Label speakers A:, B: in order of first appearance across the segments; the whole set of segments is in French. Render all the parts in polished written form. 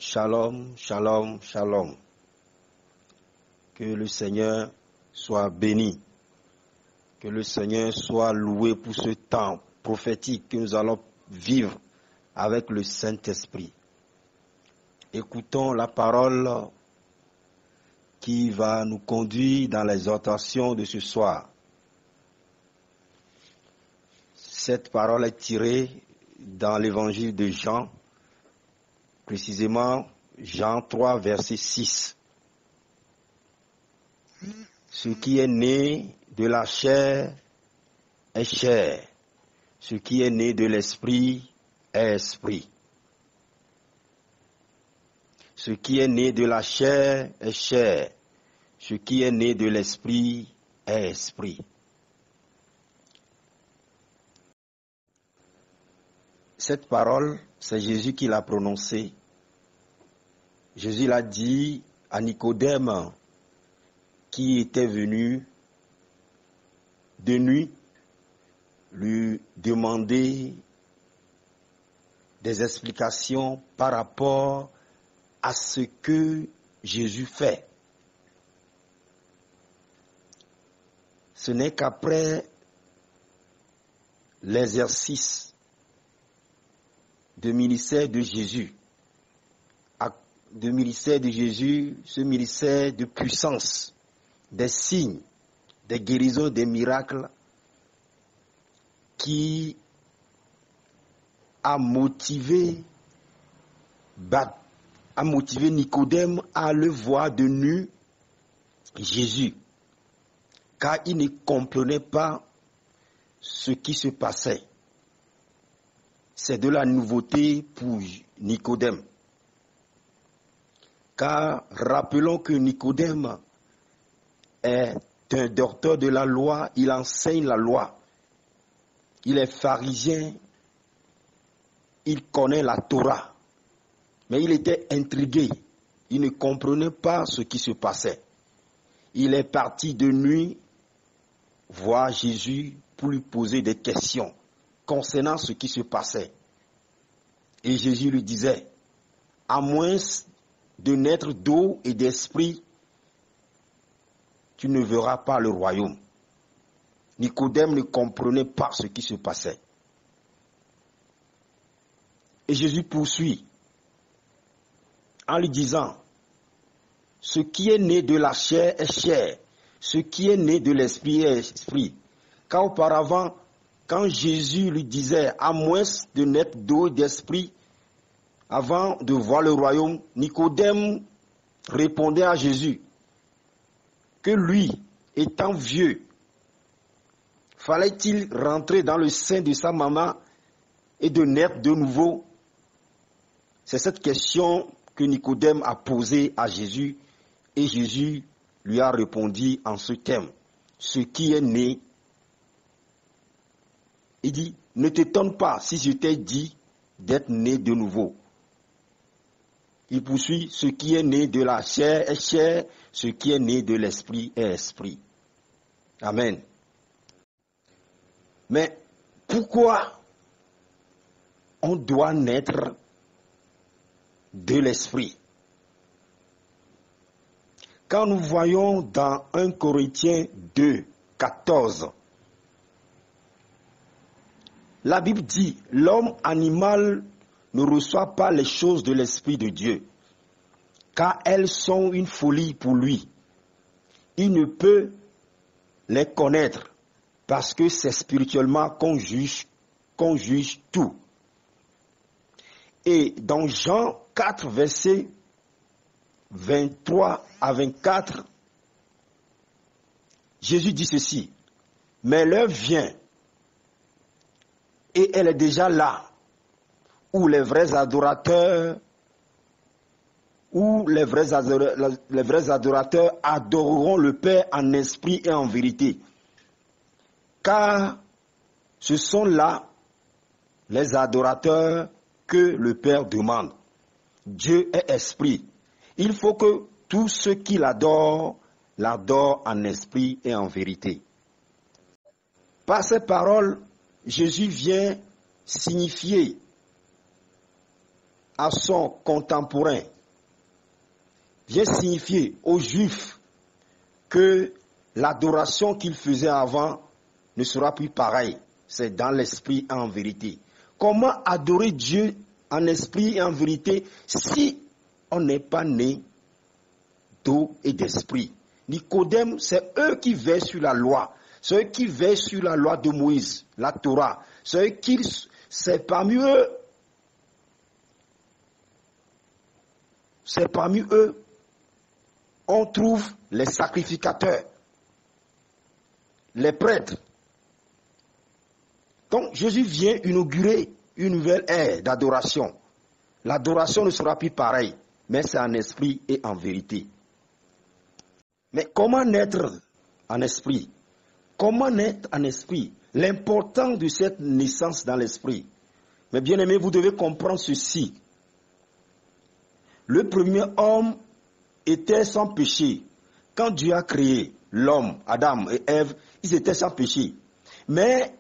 A: Shalom, shalom, shalom. Que le Seigneur soit béni. Que le Seigneur soit loué pour ce temps prophétique que nous allons vivre avec le Saint-Esprit. Écoutons la parole qui va nous conduire dans l'exhortation de ce soir. Cette parole est tirée dans l'évangile de Jean, précisément Jean 3, verset 6. Ce qui est né de la chair est chair. Ce qui est né de l'esprit est esprit. Ce qui est né de la chair est chair. Ce qui est né de l'esprit est esprit. Cette parole, c'est Jésus qui l'a prononcée. Jésus l'a dit à Nicodème, qui était venu de nuit lui demander des explications par rapport à ce que Jésus fait. Ce n'est qu'après l'exercice du ministère de Jésus, ce ministère de puissance, des signes, des guérisons, des miracles, qui a motivé Nicodème à le voir de nu Jésus, car il ne comprenait pas ce qui se passait. C'est de la nouveauté pour Nicodème. Car rappelons que Nicodème est un docteur de la loi, il enseigne la loi. Il est pharisien, il connaît la Torah. Mais il était intrigué, il ne comprenait pas ce qui se passait. Il est parti de nuit voir Jésus pour lui poser des questions concernant ce qui se passait. Et Jésus lui disait, à moins de naître d'eau et d'esprit, tu ne verras pas le royaume. Nicodème ne comprenait pas ce qui se passait. Et Jésus poursuit en lui disant, ce qui est né de la chair est chair, ce qui est né de l'esprit est esprit. Car auparavant, quand Jésus lui disait, à moins de naître d'eau et d'esprit, avant de voir le royaume, Nicodème répondait à Jésus que lui, étant vieux, fallait-il rentrer dans le sein de sa maman et de naître de nouveau? C'est cette question que Nicodème a posée à Jésus et Jésus lui a répondu en ce thème. Ce qui est né, il dit, ne t'étonne pas si je t'ai dit d'être né de nouveau. Il poursuit, ce qui est né de la chair est chair, ce qui est né de l'esprit est esprit. Amen. Mais pourquoi on doit naître de l'esprit? Quand nous voyons dans 1 Corinthiens 2, 14, la Bible dit, l'homme animal ne reçoit pas les choses de l'Esprit de Dieu, car elles sont une folie pour lui. Il ne peut les connaître, parce que c'est spirituellement qu'on juge tout. Et dans Jean 4, versets 23 à 24, Jésus dit ceci, mais l'heure vient, et elle est déjà là, où les vrais adorateurs adoreront le Père en esprit et en vérité. Car ce sont là les adorateurs que le Père demande. Dieu est esprit. Il faut que tous ceux qui l'adorent en esprit et en vérité. Par ces paroles, Jésus vient signifier à son contemporain vient signifier aux Juifs que l'adoration qu'ils faisaient avant ne sera plus pareille. C'est dans l'esprit et en vérité. Comment adorer Dieu en esprit et en vérité si on n'est pas né d'eau et d'esprit? Nicodème, c'est eux qui veillent sur la loi. C'est eux qui veillent sur la loi de Moïse, la Torah. C'est parmi eux, on trouve les sacrificateurs, les prêtres. Donc Jésus vient inaugurer une nouvelle ère d'adoration. L'adoration ne sera plus pareille, mais c'est en esprit et en vérité. Mais comment naître en esprit? Comment naître en esprit? L'importance de cette naissance dans l'esprit. Mais bien aimés, vous devez comprendre ceci. Le premier homme était sans péché. Quand Dieu a créé l'homme, Adam et Ève, ils étaient sans péché. Mais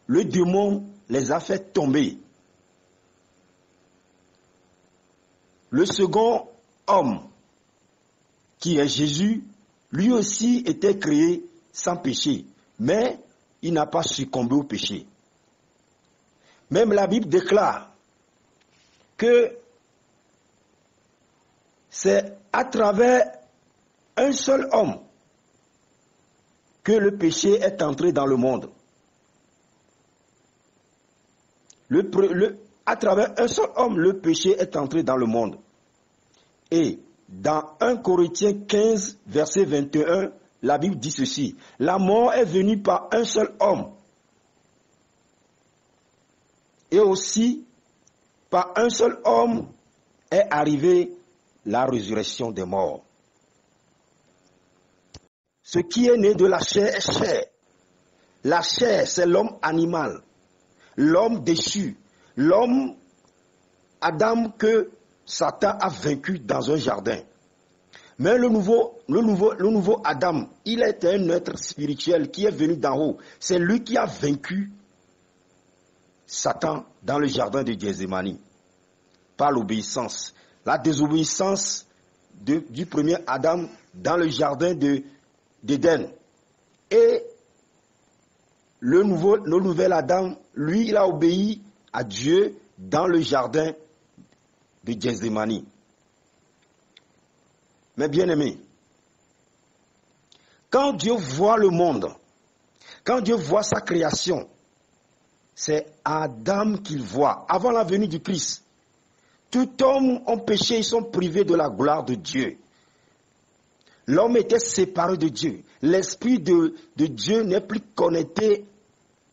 A: le démon les a fait tomber. Le second homme, qui est Jésus, lui aussi était créé sans péché, mais il n'a pas succombé au péché. Même la Bible déclare que c'est à travers un seul homme que le péché est entré dans le monde. À travers un seul homme, le péché est entré dans le monde. Et dans 1 Corinthiens 15, verset 21, la Bible dit ceci. La mort est venue par un seul homme. Et aussi, par un seul homme est arrivée la résurrection des morts. Ce qui est né de la chair est chair. La chair, c'est l'homme animal, l'homme déchu, l'homme Adam que Satan a vaincu dans un jardin. Mais le nouveau Adam, il est un être spirituel qui est venu d'en haut. C'est lui qui a vaincu Satan dans le jardin de Gethsémani par l'obéissance. La désobéissance du premier Adam dans le jardin d'Éden. Et le nouvel Adam, lui, il a obéi à Dieu dans le jardin de Gethsémani. Mais bien aimé, quand Dieu voit le monde, quand Dieu voit sa création, c'est Adam qu'il voit avant la venue du Christ. Tout homme ont péché, ils sont privés de la gloire de Dieu. L'homme était séparé de Dieu. L'esprit de Dieu n'est plus connecté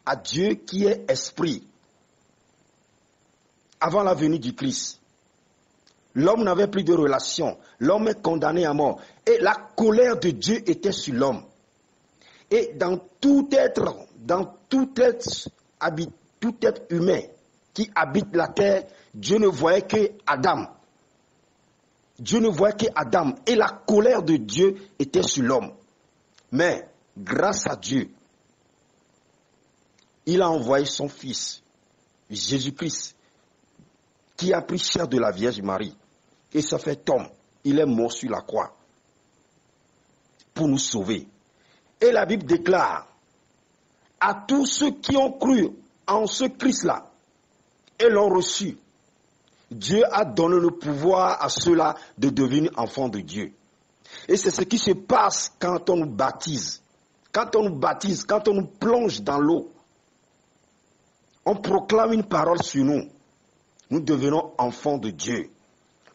A: à Dieu qui est esprit. Avant la venue du Christ, l'homme n'avait plus de relation. L'homme est condamné à mort. Et la colère de Dieu était sur l'homme. Et dans tout être humain qui habite la terre, Dieu ne voyait que Adam. Dieu ne voyait que Adam. Et la colère de Dieu était sur l'homme. Mais, grâce à Dieu, il a envoyé son Fils, Jésus-Christ, qui a pris chair de la Vierge Marie. Et ça fait homme. Il est mort sur la croix pour nous sauver. Et la Bible déclare à tous ceux qui ont cru en ce Christ-là et l'ont reçu, Dieu a donné le pouvoir à ceux-là de devenir enfants de Dieu. Et c'est ce qui se passe quand on nous baptise. Quand on nous baptise, quand on nous plonge dans l'eau, on proclame une parole sur nous. Nous devenons enfants de Dieu.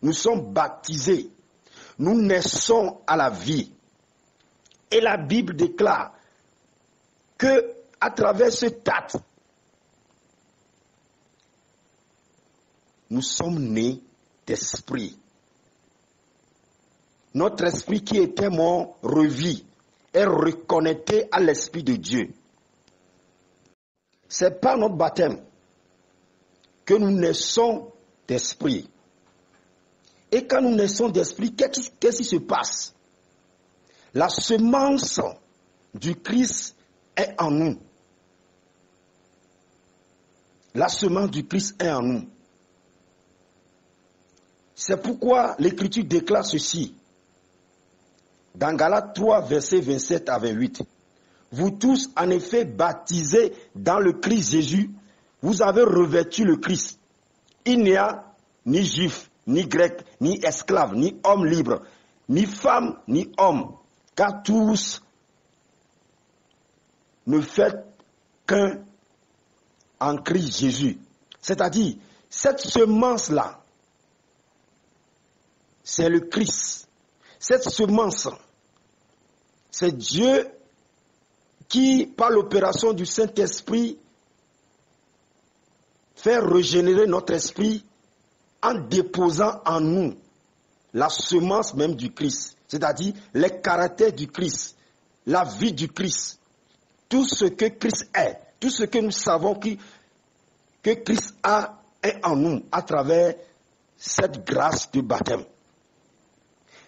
A: Nous sommes baptisés. Nous naissons à la vie. Et la Bible déclare que à travers cet acte, nous sommes nés d'esprit. Notre esprit qui était mort revit, est reconnecté à l'esprit de Dieu. C'est par notre baptême que nous naissons d'esprit. Et quand nous naissons d'esprit, qu'est-ce qui se passe? La semence du Christ est en nous. La semence du Christ est en nous. C'est pourquoi l'Écriture déclare ceci. Dans Galates 3, versets 27 à 28. Vous tous, en effet, baptisés dans le Christ Jésus, vous avez revêtu le Christ. Il n'y a ni juif, ni grec, ni esclave, ni homme libre, ni femme, ni homme, car tous ne faites qu'un en Christ Jésus. C'est-à-dire, cette semence-là, c'est le Christ. Cette semence, c'est Dieu qui, par l'opération du Saint-Esprit, fait régénérer notre esprit en déposant en nous la semence même du Christ, c'est-à-dire les caractères du Christ, la vie du Christ, tout ce que Christ est, tout ce que nous savons que Christ a est en nous à travers cette grâce de baptême.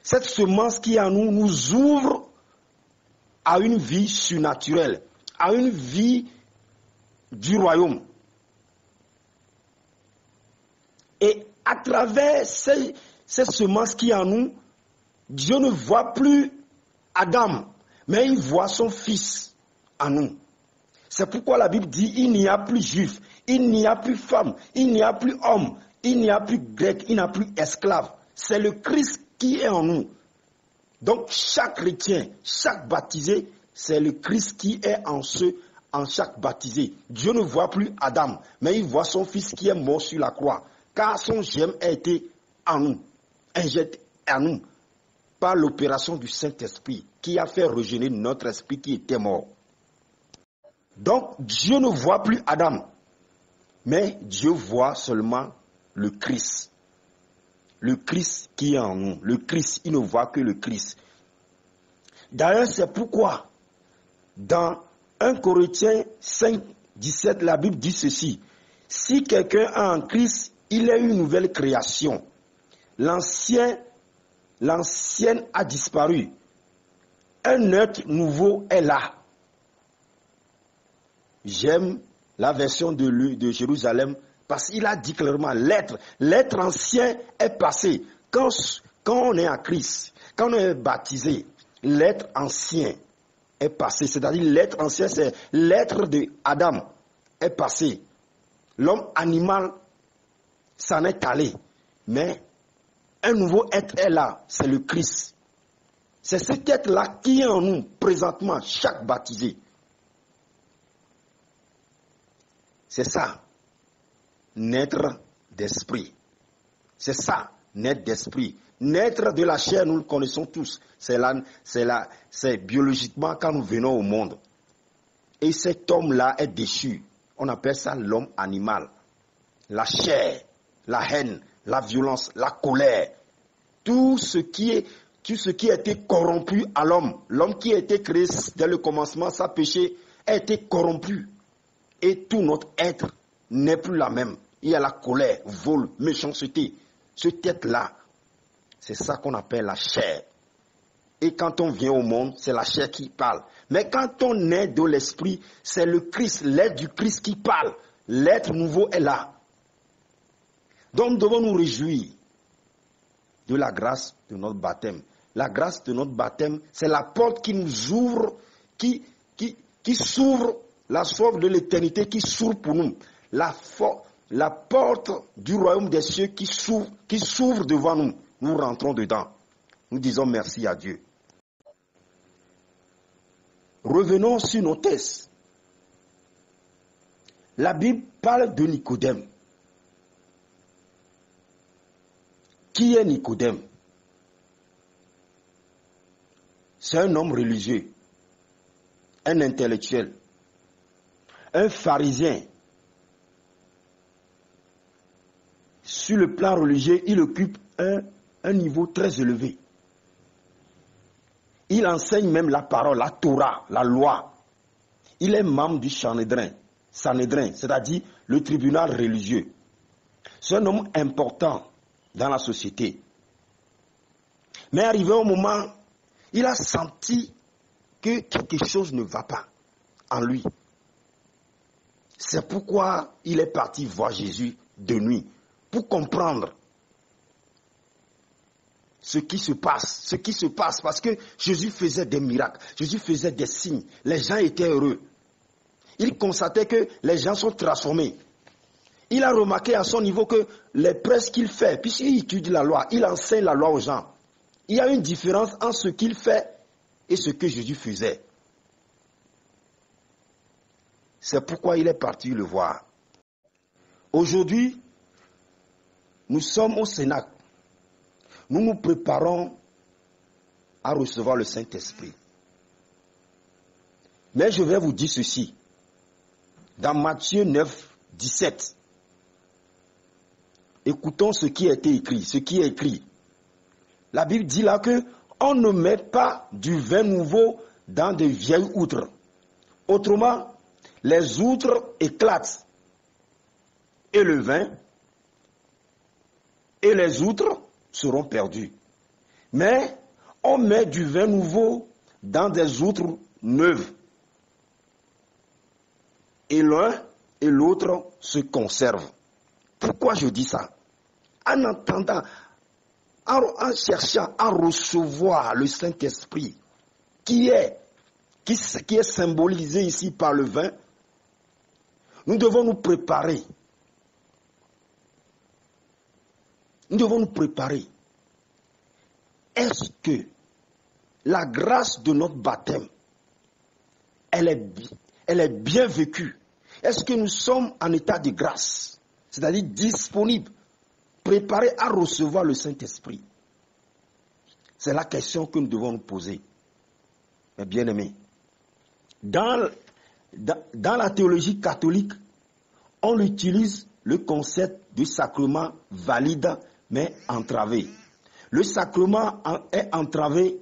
A: Cette semence qui est en nous nous ouvre à une vie surnaturelle, à une vie du royaume. Et à travers cette semence qui est en nous, Dieu ne voit plus Adam, mais il voit son fils en nous. C'est pourquoi la Bible dit, il n'y a plus juif, il n'y a plus femme, il n'y a plus homme, il n'y a plus grec, il n'y a plus esclave. C'est le Christ qui est en nous. Donc chaque chrétien, chaque baptisé, c'est le Christ qui est en chaque baptisé. Dieu ne voit plus Adam, mais il voit son fils qui est mort sur la croix. Car son germe a été en nous, injecté en nous, par l'opération du Saint-Esprit, qui a fait régénérer notre esprit qui était mort. Donc Dieu ne voit plus Adam, mais Dieu voit seulement le Christ. Le Christ qui est en nous. Le Christ, il ne voit que le Christ. D'ailleurs, c'est pourquoi, dans 1 Corinthiens 5, 17, la Bible dit ceci. Si quelqu'un a en Christ, il est une nouvelle création. L'ancienne a disparu. Un être nouveau est là. J'aime la version de Jérusalem parce qu'il a dit clairement l'être ancien est passé. Quand on est en Christ, quand on est baptisé, l'être ancien est passé. C'est-à-dire l'être ancien, c'est l'être de Adam est passé. L'homme animal s'en est allé. Mais un nouveau être est là, c'est le Christ. C'est cet être-là qui est en nous présentement, chaque baptisé. C'est ça, naître d'esprit. C'est ça, naître d'esprit. Naître de la chair, nous le connaissons tous. C'est biologiquement quand nous venons au monde. Et cet homme-là est déchu. On appelle ça l'homme animal. La chair, la haine, la violence, la colère. Tout ce qui a été corrompu à l'homme. L'homme qui a été créé dès le commencement, sa péché a été corrompu. Et tout notre être n'est plus la même. Il y a la colère, vol, méchanceté. Ce tête-là, c'est ça qu'on appelle la chair. Et quand on vient au monde, c'est la chair qui parle. Mais quand on est de l'esprit, c'est le Christ, l'être du Christ qui parle. L'être nouveau est là. Donc nous devons nous réjouir de la grâce de notre baptême. La grâce de notre baptême, c'est la porte qui nous ouvre, qui s'ouvre, la soif de l'éternité qui s'ouvre pour nous. La porte du royaume des cieux qui s'ouvre devant nous. Nous rentrons dedans. Nous disons merci à Dieu. Revenons sur nos textes. La Bible parle de Nicodème. Qui est Nicodème? C'est un homme religieux, un intellectuel, un pharisien. Sur le plan religieux, il occupe un niveau très élevé. Il enseigne même la parole, la Torah, la loi. Il est membre du Sanhédrin, c'est-à-dire le tribunal religieux. C'est un homme important dans la société. Mais arrivé au moment, il a senti que quelque chose ne va pas en lui. C'est pourquoi il est parti voir Jésus de nuit, pour comprendre ce qui se passe, parce que Jésus faisait des miracles, Jésus faisait des signes, les gens étaient heureux. Il constatait que les gens sont transformés. Il a remarqué à son niveau que les prêches qu'il fait, puisqu'il étudie la loi, il enseigne la loi aux gens. Il y a une différence entre ce qu'il fait et ce que Jésus faisait. C'est pourquoi il est parti le voir. Aujourd'hui, nous sommes au Sénat. Nous nous préparons à recevoir le Saint-Esprit. Mais je vais vous dire ceci. Dans Matthieu 9, 17, écoutons ce qui a été écrit, ce qui est écrit. La Bible dit là que on ne met pas du vin nouveau dans de vieilles outres. Autrement, les outres éclatent et le vin et les outres seront perdus. Mais on met du vin nouveau dans des outres neuves. Et l'un et l'autre se conservent. Pourquoi je dis ça? En entendant, en cherchant à recevoir le Saint-Esprit, qui est symbolisé ici par le vin, nous devons nous préparer. Nous devons nous préparer. Est-ce que la grâce de notre baptême, elle est bien vécue? Est-ce que nous sommes en état de grâce? C'est-à-dire disponibles, préparés à recevoir le Saint-Esprit? C'est la question que nous devons nous poser. Mes bien-aimés, dans la théologie catholique, on utilise le concept de sacrement valide mais entravé. Le sacrement est entravé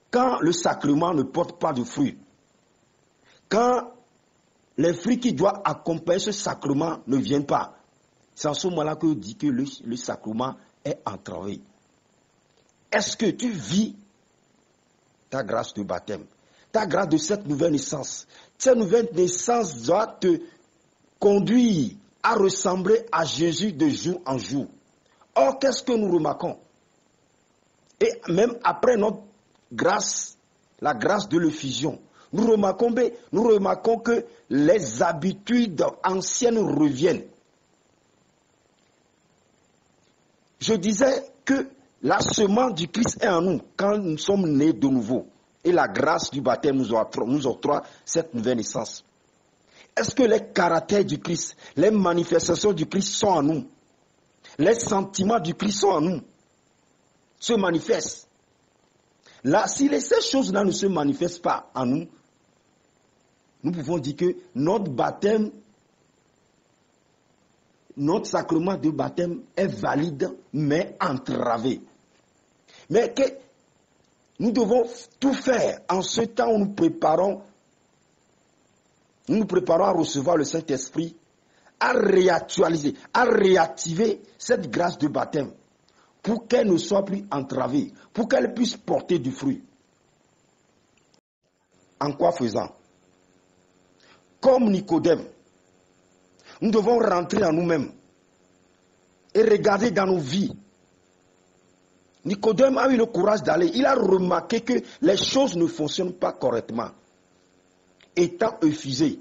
A: quand le sacrement ne porte pas de fruits. Quand les fruits qui doivent accompagner ce sacrement ne viennent pas. C'est en ce moment-là que je dis que le sacrement est entravé. Est-ce que tu vis ta grâce de baptême, ta grâce de cette nouvelle naissance? Cette nouvelle naissance doit te conduire à ressembler à Jésus de jour en jour. Or, qu'est-ce que nous remarquons? Et même après notre grâce, la grâce de l'effusion, nous remarquons que les habitudes anciennes reviennent. Je disais que la semence du Christ est en nous quand nous sommes nés de nouveau. Et la grâce du baptême nous octroie cette nouvelle naissance. Est-ce que les caractères du Christ, les manifestations du Christ sont en nous? Les sentiments du Christ sont en nous, se manifestent. Là, si ces choses-là ne se manifestent pas en nous, nous pouvons dire que notre baptême, notre sacrement de baptême est valide, mais entravé. Mais que nous devons tout faire en ce temps où nous nous préparons à recevoir le Saint-Esprit, à réactualiser, à réactiver cette grâce de baptême pour qu'elle ne soit plus entravée, pour qu'elle puisse porter du fruit. En quoi faisant? Comme Nicodème, nous devons rentrer en nous-mêmes et regarder dans nos vies. Nicodème a eu le courage d'aller. Il a remarqué que les choses ne fonctionnent pas correctement. Étant effusé,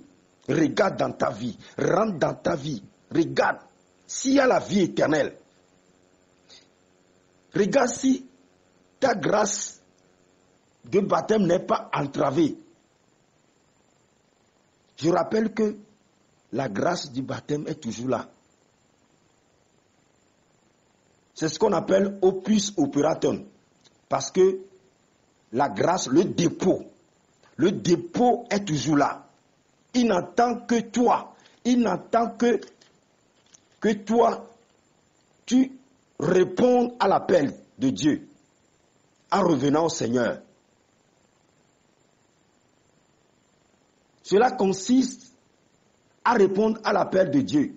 A: regarde dans ta vie, rentre dans ta vie, regarde s'il y a la vie éternelle. Regarde si ta grâce de baptême n'est pas entravée. Je rappelle que la grâce du baptême est toujours là. C'est ce qu'on appelle opus operatum. Parce que la grâce, le dépôt est toujours là. Il n'attend que toi. Il n'attend que toi, tu réponds à l'appel de Dieu en revenant au Seigneur. Cela consiste à répondre à l'appel de Dieu.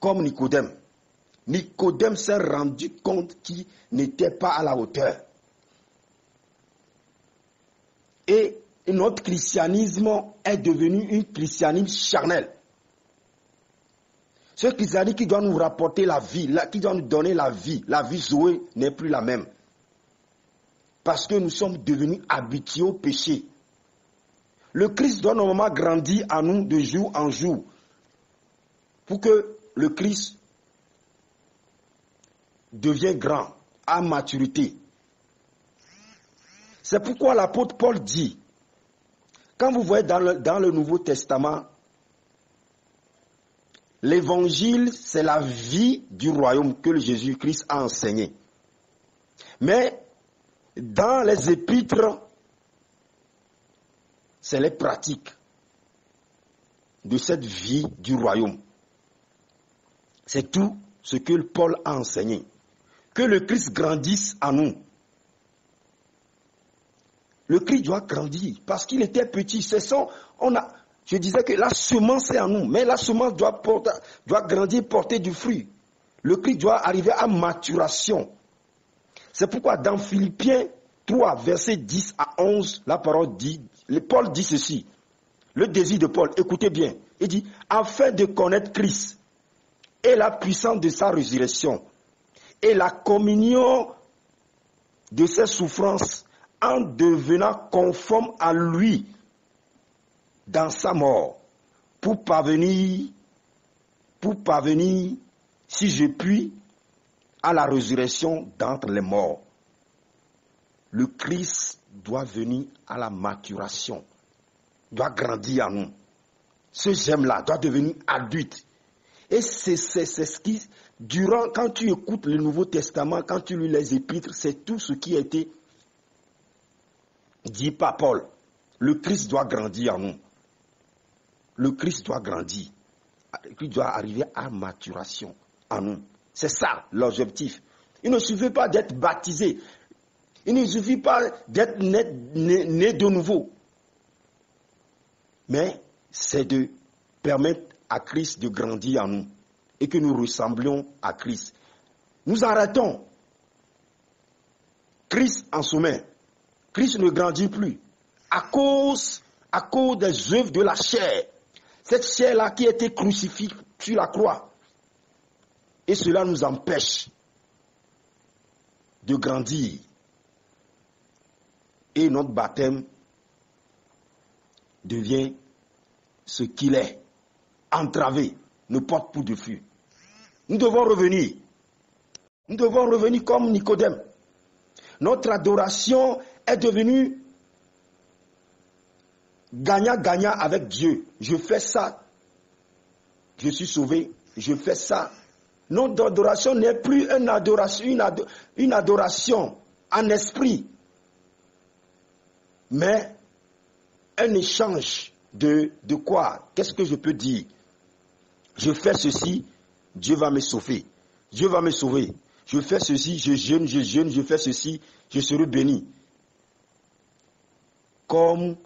A: Comme Nicodème. Nicodème s'est rendu compte qu'il n'était pas à la hauteur. Et notre christianisme est devenu un christianisme charnel. Ce chrysalide qui doit nous rapporter la vie, qui doit nous donner la vie Zoé n'est plus la même. Parce que nous sommes devenus habitués au péché. Le Christ doit normalement grandir en nous de jour en jour. Pour que le Christ devienne grand, à maturité. C'est pourquoi l'apôtre Paul dit, quand vous voyez dans le Nouveau Testament, l'évangile, c'est la vie du royaume que le Jésus-Christ a enseigné. Mais dans les épîtres, c'est les pratiques de cette vie du royaume. C'est tout ce que Paul a enseigné. Que le Christ grandisse en nous. Le Christ doit grandir parce qu'il était petit. Je disais que la semence est en nous, mais la semence doit grandir, porter du fruit. Le Christ doit arriver à maturation. C'est pourquoi dans Philippiens 3, versets 10 à 11, la parole dit, Paul dit ceci. Le désir de Paul, écoutez bien, il dit, afin de connaître Christ et la puissance de sa résurrection et la communion de ses souffrances en devenant conforme à lui dans sa mort, pour parvenir, si je puis, à la résurrection d'entre les morts. Le Christ doit venir à la maturation, doit grandir en nous. Ce j'aime-là doit devenir adulte. Et c'est ce qui, quand tu écoutes le Nouveau Testament, quand tu lis les épîtres, c'est tout ce qui a été dit par Paul. Le Christ doit grandir en nous. Le Christ doit grandir. Il doit arriver à maturation en nous. C'est ça l'objectif. Il ne suffit pas d'être baptisé. Il ne suffit pas d'être né de nouveau. Mais c'est de permettre à Christ de grandir en nous et que nous ressemblions à Christ. Nous arrêtons Christ en sommet. Christ ne grandit plus à cause des œuvres de la chair. Cette chair-là qui a été crucifiée sur la croix. Et cela nous empêche de grandir. Et notre baptême devient ce qu'il est, entravé, ne porte plus de flux. Nous devons revenir. Nous devons revenir comme Nicodème. Notre adoration est devenue gagnant-gagnant avec Dieu. Je fais ça, je suis sauvé, je fais ça. Notre adoration n'est plus une adoration en esprit, mais un échange de quoi? Qu'est-ce que je peux dire? Je fais ceci, Dieu va me sauver. Dieu va me sauver. Je fais ceci, je jeûne, je fais ceci, je serai béni. Comme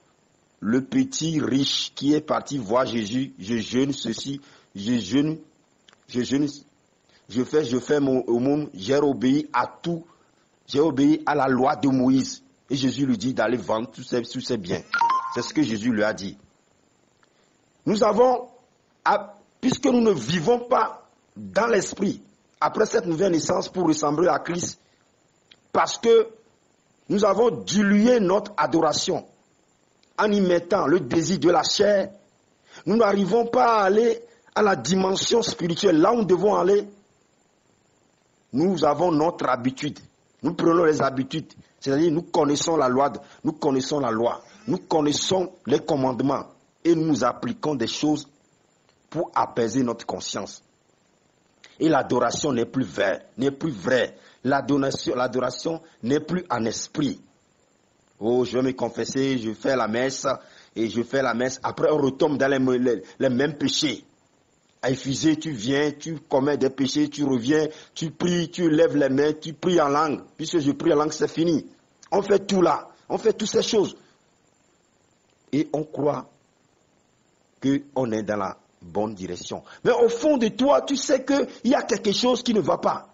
A: le petit riche qui est parti voir Jésus, je jeûne ceci, je jeûne, je fais mon aumône, j'ai obéi à tout, j'ai obéi à la loi de Moïse. Et Jésus lui dit d'aller vendre tous ses biens. C'est ce que Jésus lui a dit. Nous avons, puisque nous ne vivons pas dans l'esprit, après cette nouvelle naissance pour ressembler à Christ, parce que nous avons dilué notre adoration en y mettant le désir de la chair, nous n'arrivons pas à aller à la dimension spirituelle, là où nous devons aller. Nous avons notre habitude, nous prenons les habitudes, c'est-à-dire nous connaissons la loi, nous connaissons les commandements et nous appliquons des choses pour apaiser notre conscience. Et l'adoration n'est plus vraie. L'adoration n'est plus en esprit. Oh, je vais me confesser, je fais la messe, après on retombe dans les mêmes péchés. À Éphésée, tu viens, tu commets des péchés, tu reviens, tu pries, tu lèves les mains, tu pries en langue. Puisque je prie en langue, c'est fini. On fait tout là, on fait toutes ces choses. Et on croit qu'on est dans la bonne direction. Mais au fond de toi, tu sais qu'il y a quelque chose qui ne va pas.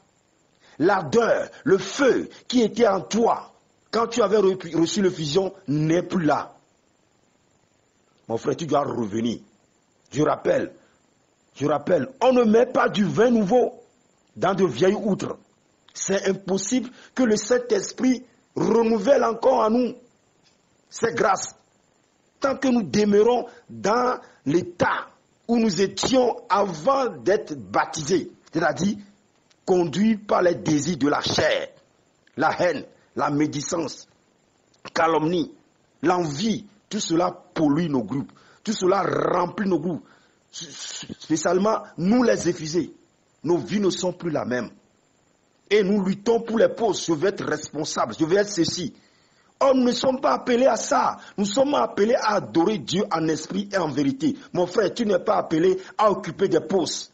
A: L'ardeur, le feu qui était en toi, quand tu avais reçu le fusion, n'est plus là. Mon frère, tu dois revenir. Je rappelle, Je rappelle, on ne met pas du vin nouveau dans de vieilles outres. C'est impossible que le Saint-Esprit renouvelle encore en nous ses grâces. Tant que nous demeurons dans l'état où nous étions avant d'être baptisés, c'est-à-dire conduits par les désirs de la chair, la haine, la médisance, calomnie, l'envie, tout cela pollue nos groupes, tout cela remplit nos groupes. Spécialement, nous les Éphésés, nos vies ne sont plus la même. Et nous luttons pour les postes. Je vais être responsable, je vais être ceci. Or, nous ne sommes pas appelés à ça. Nous sommes appelés à adorer Dieu en esprit et en vérité. Mon frère, tu n'es pas appelé à occuper des postes.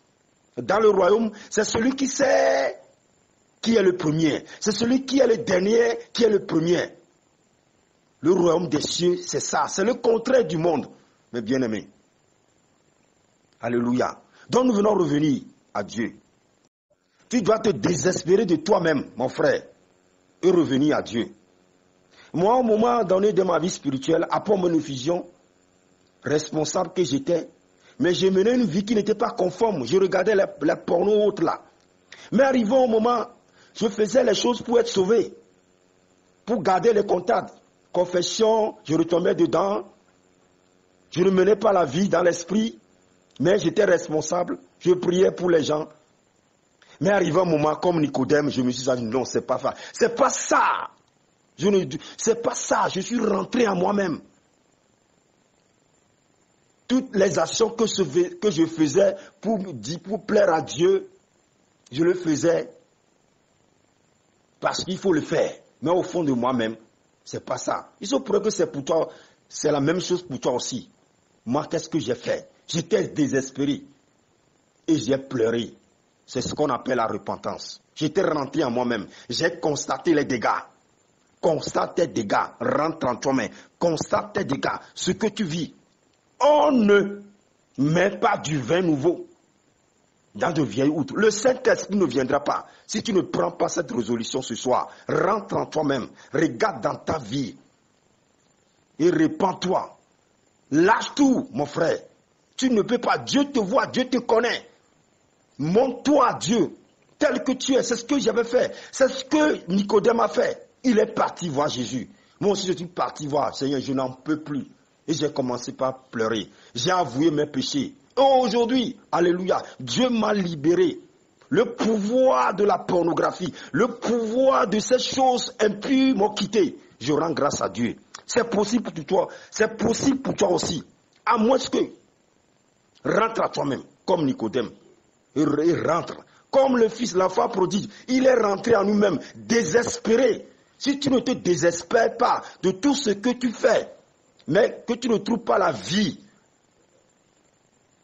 A: Dans le royaume, c'est celui qui sait qui est le premier. C'est celui qui est le dernier qui est le premier. Le royaume des cieux, c'est ça. C'est le contraire du monde, mes bien-aimés. Alléluia. Donc nous venons revenir à Dieu. Tu dois te désespérer de toi-même, mon frère, et revenir à Dieu. Moi, au moment donné de ma vie spirituelle, après mon effusion, responsable que j'étais, mais j'ai mené une vie qui n'était pas conforme. Je regardais les pornos autres là. Mais arrivant au moment, je faisais les choses pour être sauvé, pour garder les contacts. Confession, je retombais dedans. Je ne menais pas la vie dans l'esprit, mais j'étais responsable. Je priais pour les gens. Mais arrivé un moment, comme Nicodème, je me suis dit, non, c'est pas ça. C'est pas ça. C'est pas ça. Je suis rentré en moi-même. Toutes les actions que je faisais pour plaire à Dieu, je le faisais parce qu'il faut le faire. Mais au fond de moi-même, c'est pas ça. Il se pourrait que c'est pour toi, c'est la même chose pour toi aussi. Moi, qu'est-ce que j'ai fait? J'étais désespéré et j'ai pleuré. C'est ce qu'on appelle la repentance. J'étais rentré en moi-même. J'ai constaté les dégâts. Constate tes dégâts. Rentre en toi-même. Constate tes dégâts. Ce que tu vis. On ne met pas du vin nouveau dans de vieilles outres. Le Saint-Esprit ne viendra pas si tu ne prends pas cette résolution ce soir. Rentre en toi-même. Regarde dans ta vie. Et répands-toi. Lâche tout, mon frère. Tu ne peux pas. Dieu te voit. Dieu te connaît. Montre-toi à Dieu tel que tu es. C'est ce que j'avais fait. C'est ce que Nicodème a fait. Il est parti voir Jésus. Moi aussi, je suis parti voir. Seigneur, je n'en peux plus. Et j'ai commencé par pleurer. J'ai avoué mes péchés. Et aujourd'hui, alléluia, Dieu m'a libéré. Le pouvoir de la pornographie, le pouvoir de ces choses impures m'ont quitté. Je rends grâce à Dieu. C'est possible pour toi. C'est possible pour toi aussi. À moins que rentre à toi-même, comme Nicodème. Et rentre. Comme le fils, l'enfant prodigue, il est rentré en nous-mêmes, désespéré. Si tu ne te désespères pas de tout ce que tu fais, mais que tu ne trouves pas la vie,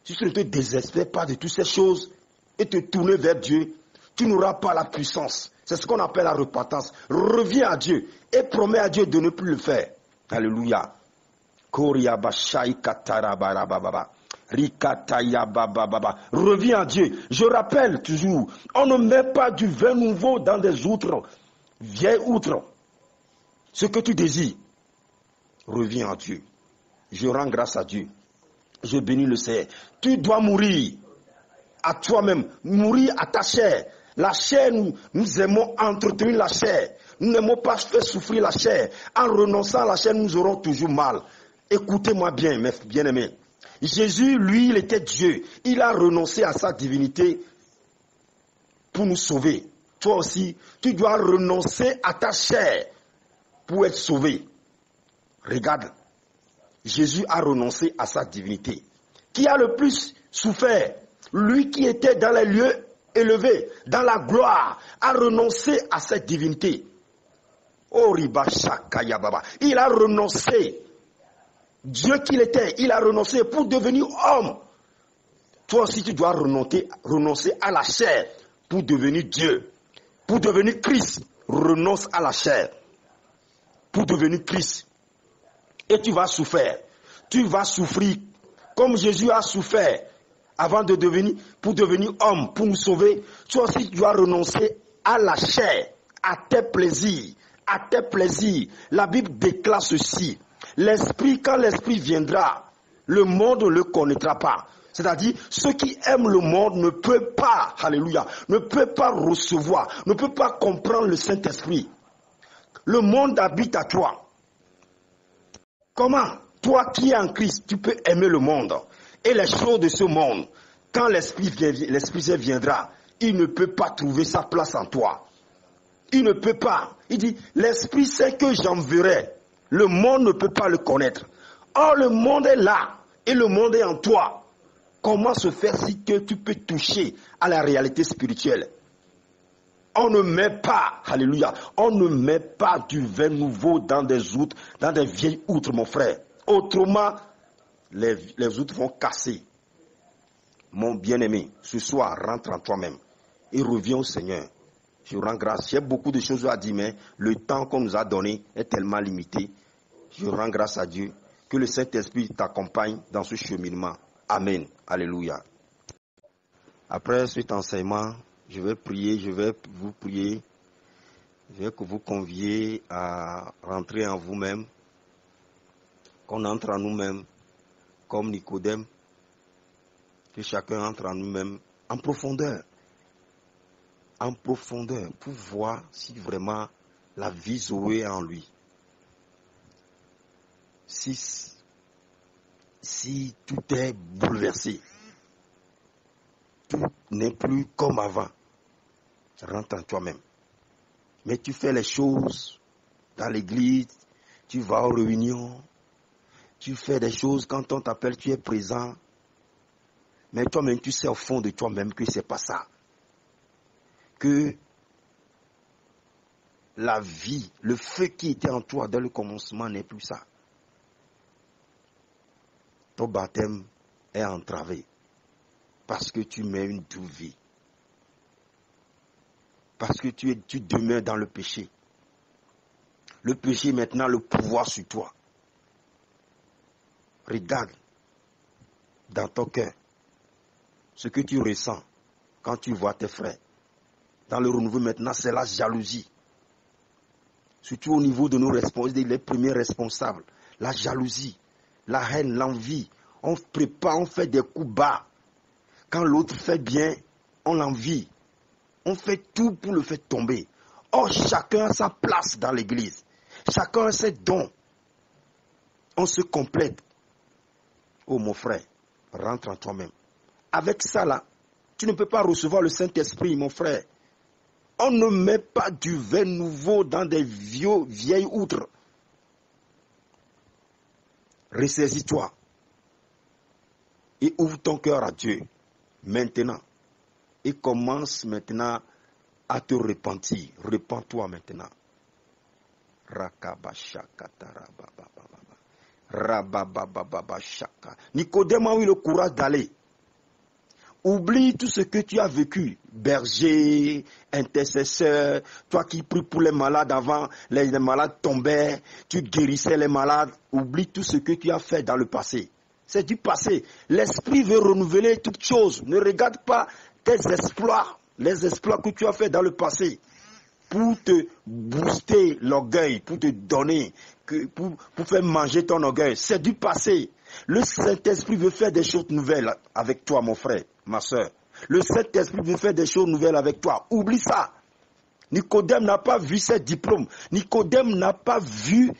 A: si tu ne te désespères pas de toutes ces choses et te tourner vers Dieu, tu n'auras pas la puissance. C'est ce qu'on appelle la repentance. Reviens à Dieu et promets à Dieu de ne plus le faire. Alléluia. Reviens à Dieu. Je rappelle toujours, on ne met pas du vin nouveau dans des outres, vieilles outres. Ce que tu désires, reviens à Dieu. Je rends grâce à Dieu. Je bénis le Seigneur. Tu dois mourir à toi-même, mourir à ta chair. La chair, nous aimons entretenir la chair. Nous n'aimons pas faire souffrir la chair. En renonçant à la chair, nous aurons toujours mal. Écoutez-moi bien, mes bien-aimés. Jésus, lui, il était Dieu. Il a renoncé à sa divinité pour nous sauver. Toi aussi, tu dois renoncer à ta chair pour être sauvé. Regarde, Jésus a renoncé à sa divinité. Qui a le plus souffert? Lui qui était dans les lieux élevés, dans la gloire, a renoncé à cette divinité. Il a renoncé. Dieu qu'il était, il a renoncé pour devenir homme. Toi aussi, tu dois renoncer à la chair pour devenir Dieu. Pour devenir Christ, renonce à la chair. Pour devenir Christ. Et tu vas souffrir. Tu vas souffrir comme Jésus a souffert avant de pour devenir homme, pour nous sauver. Toi aussi, tu dois renoncer à la chair, à tes plaisirs. À tes plaisirs. La Bible déclare ceci. L'esprit, quand l'esprit viendra, le monde ne le connaîtra pas. C'est-à-dire, ceux qui aiment le monde ne peuvent pas, alléluia, ne peuvent pas recevoir, ne peuvent pas comprendre le Saint-Esprit. Le monde habite à toi. Comment, toi qui es en Christ, tu peux aimer le monde et les choses de ce monde? Quand l'Esprit viendra, il ne peut pas trouver sa place en toi. Il ne peut pas. Il dit, l'Esprit sait que j'enverrai. Le monde ne peut pas le connaître. Or, le monde est là et le monde est en toi. Comment se faire si que tu peux toucher à la réalité spirituelle? On ne met pas, alléluia, on ne met pas du vin nouveau dans des outres, dans des vieilles outres, mon frère. Autrement, les outres vont casser. Mon bien-aimé, ce soir, rentre en toi-même et reviens au Seigneur. Je rends grâce. J'ai beaucoup de choses à dire, mais le temps qu'on nous a donné est tellement limité. Je rends grâce à Dieu. Que le Saint-Esprit t'accompagne dans ce cheminement. Amen. Alléluia. Après cet enseignement, je vais vous prier. Je vais vous convier à rentrer en vous-même. Qu'on entre en nous-mêmes comme Nicodème. Que chacun entre en nous-mêmes en profondeur. En profondeur pour voir si vraiment la vie Zoé est en lui. Si tout est bouleversé, tout n'est plus comme avant, rentre en toi-même. Mais tu fais les choses dans l'église, tu vas aux réunions, tu fais des choses quand on t'appelle, tu es présent. Mais toi-même, tu sais au fond de toi-même que ce n'est pas ça. Que la vie, le feu qui était en toi dès le commencement n'est plus ça. Ton baptême est entravé parce que tu mets une douce vie. Parce que tu demeures dans le péché. Le péché maintenant le pouvoir sur toi. Regarde dans ton cœur ce que tu ressens quand tu vois tes frères. Dans le renouveau maintenant, c'est la jalousie. Surtout au niveau de nos responsables, les premiers responsables. La jalousie, la haine, l'envie. On prépare, on fait des coups bas. Quand l'autre fait bien, on l'envie. On fait tout pour le faire tomber. Or, chacun a sa place dans l'église. Chacun a ses dons. On se complète. Oh mon frère, rentre en toi-même. Avec ça là, tu ne peux pas recevoir le Saint-Esprit, mon frère. On ne met pas du vin nouveau dans des vieilles outres. Ressaisis-toi et ouvre ton cœur à Dieu maintenant et commence maintenant à te repentir. Repens-toi maintenant. Nicodème a eu le courage d'aller. Oublie tout ce que tu as vécu, berger, intercesseur, toi qui pries pour les malades avant, les malades tombaient, tu guérissais les malades. Oublie tout ce que tu as fait dans le passé. C'est du passé. L'esprit veut renouveler toutes choses. Ne regarde pas tes exploits, les exploits que tu as fait dans le passé, pour te booster l'orgueil, pour te donner, pour faire manger ton orgueil. C'est du passé. Le Saint-Esprit veut faire des choses nouvelles avec toi, mon frère, ma soeur. Le Saint-Esprit veut faire des choses nouvelles avec toi. Oublie ça. Nicodème n'a pas vu ses diplômes. Nicodème n'a pas vu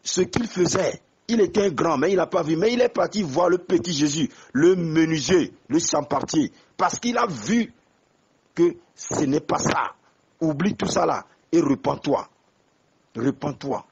A: ce qu'il faisait. Il était grand, mais il n'a pas vu. Mais il est parti voir le petit Jésus, le menuisier, le champatier. Parce qu'il a vu que ce n'est pas ça. Oublie tout ça là et repens-toi. Repens-toi.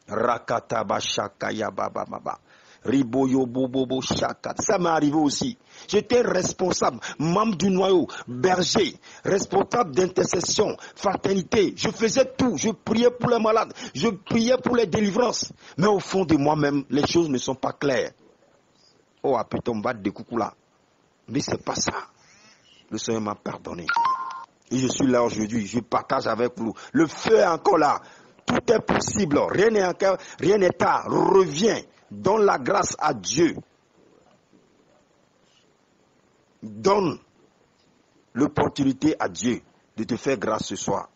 A: Rakataba shakaya baba baba. Riboyo bobobo shakat. Ça m'est arrivé aussi. J'étais responsable, membre du noyau, berger, responsable d'intercession, fraternité. Je faisais tout. Je priais pour les malades. Je priais pour les délivrances. Mais au fond de moi-même, les choses ne sont pas claires. Oh, putain, on va de coucou là. Mais c'est pas ça. Le Seigneur m'a pardonné. Et je suis là aujourd'hui. Je partage avec vous. Le feu est encore là. Tout est possible. Rien n'est tard. Reviens. Donne la grâce à Dieu. Donne l'opportunité à Dieu de te faire grâce ce soir.